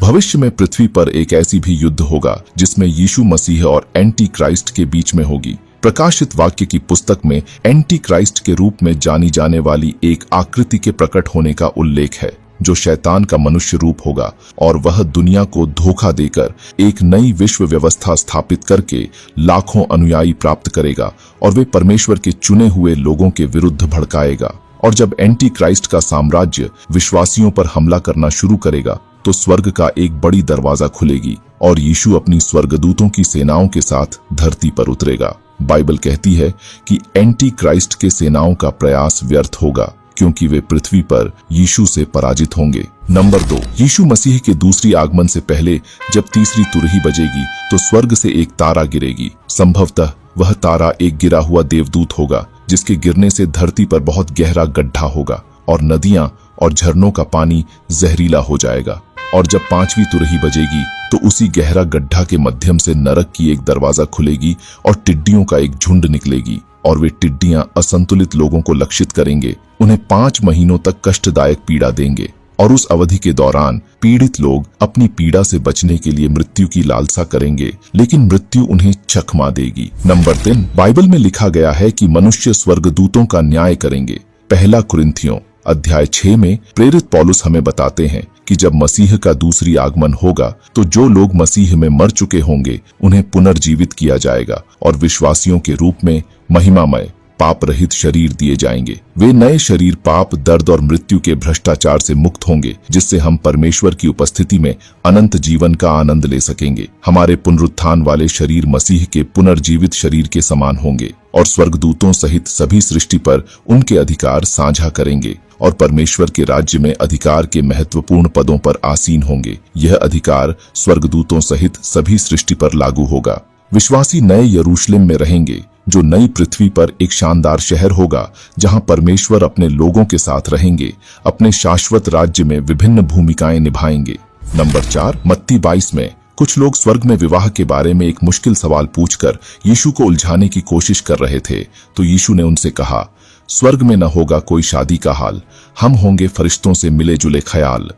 भविष्य में पृथ्वी पर एक ऐसी भी युद्ध होगा जिसमें यीशु मसीह और एंटी क्राइस्ट के बीच में होगी। प्रकाशित वाक्य की पुस्तक में एंटी क्राइस्ट के रूप में जानी जाने वाली एक आकृति के प्रकट होने का उल्लेख है, जो शैतान का मनुष्य रूप होगा और वह दुनिया को धोखा देकर एक नई विश्व व्यवस्था स्थापित करके लाखों अनुयायी प्राप्त करेगा और वे परमेश्वर के चुने हुए लोगों के विरुद्ध भड़काएगा। और जब एंटी क्राइस्ट का साम्राज्य विश्वासियों पर हमला करना शुरू करेगा तो स्वर्ग का एक बड़ी दरवाजा खुलेगी और यीशु अपनी स्वर्गदूतों की सेनाओं के साथ धरती पर उतरेगा। बाइबल कहती है कि एंटी क्राइस्ट के सेनाओं का प्रयास व्यर्थ होगा क्योंकि वे पृथ्वी पर यीशु से पराजित होंगे। नंबर 2, यीशु मसीह के दूसरी आगमन से पहले जब तीसरी तुरही बजेगी तो स्वर्ग से एक तारा गिरेगी। संभवतः वह तारा एक गिरा हुआ देवदूत होगा जिसके गिरने से धरती पर बहुत गहरा गड्ढा होगा और नदियां और झरनों का पानी जहरीला हो जाएगा। और जब पांचवी तुरही बजेगी तो उसी गहरा गड्ढा के माध्यम से नरक की एक दरवाजा खुलेगी और टिड्डियों का एक झुंड निकलेगी और वे टिड्डियां असंतुलित लोगों को लक्षित करेंगे, उन्हें 5 महीनों तक कष्टदायक पीड़ा देंगे और उस अवधि के दौरान पीड़ित लोग अपनी पीड़ा से बचने के लिए मृत्यु की लालसा करेंगे, लेकिन मृत्यु उन्हें चकमा देगी। नंबर 3, बाइबल में लिखा गया है कि मनुष्य स्वर्गदूतों का न्याय करेंगे। पहला कुरिन्थियों अध्याय 6 में प्रेरित पौलुस हमें बताते हैं कि जब मसीह का दूसरी आगमन होगा तो जो लोग मसीह में मर चुके होंगे उन्हें पुनर्जीवित किया जाएगा और विश्वासियों के रूप में महिमामय पाप रहित शरीर दिए जाएंगे। वे नए शरीर पाप, दर्द और मृत्यु के भ्रष्टाचार से मुक्त होंगे, जिससे हम परमेश्वर की उपस्थिति में अनंत जीवन का आनंद ले सकेंगे। हमारे पुनरुत्थान वाले शरीर मसीह के पुनर्जीवित शरीर के समान होंगे और स्वर्गदूतों सहित सभी सृष्टि पर उनके अधिकार साझा करेंगे और परमेश्वर के राज्य में अधिकार के महत्वपूर्ण पदों पर आसीन होंगे। यह अधिकार स्वर्गदूतों सहित सभी सृष्टि पर लागू होगा। विश्वासी नए यरूशलेम में रहेंगे, जो नई पृथ्वी पर एक शानदार शहर होगा जहां परमेश्वर अपने लोगों के साथ रहेंगे, अपने शाश्वत राज्य में विभिन्न भूमिकाएं निभाएंगे। नंबर 4, मत्ती 22 में कुछ लोग स्वर्ग में विवाह के बारे में एक मुश्किल सवाल पूछकर यीशु को उलझाने की कोशिश कर रहे थे, तो यीशु ने उनसे कहा, स्वर्ग में न होगा कोई शादी का हाल, हम होंगे फरिश्तों से मिले जुले ख्याल।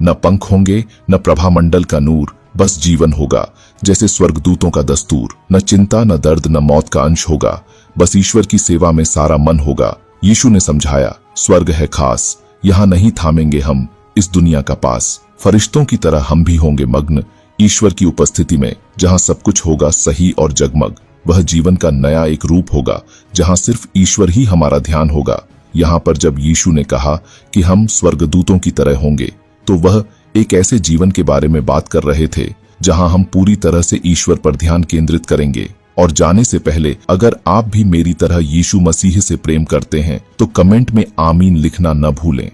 न पंख होंगे न प्रभामंडल का नूर, बस जीवन होगा जैसे स्वर्गदूतों का दस्तूर। न चिंता न दर्द न मौत का अंश होगा, बस ईश्वर की सेवा में सारा मन होगा। यीशु ने समझाया, स्वर्ग है खास, यहाँ नहीं थामेंगे हम इस दुनिया का पास। फरिश्तों की तरह हम भी होंगे मग्न ईश्वर की उपस्थिति में, जहाँ सब कुछ होगा सही और जगमग। वह जीवन का नया एक रूप होगा जहाँ सिर्फ ईश्वर ही हमारा ध्यान होगा। यहाँ पर जब यीशु ने कहा कि हम स्वर्गदूतों की तरह होंगे, तो वह एक ऐसे जीवन के बारे में बात कर रहे थे जहां हम पूरी तरह से ईश्वर पर ध्यान केंद्रित करेंगे। और जाने से पहले अगर आप भी मेरी तरह यीशु मसीह से प्रेम करते हैं तो कमेंट में आमीन लिखना न भूलें।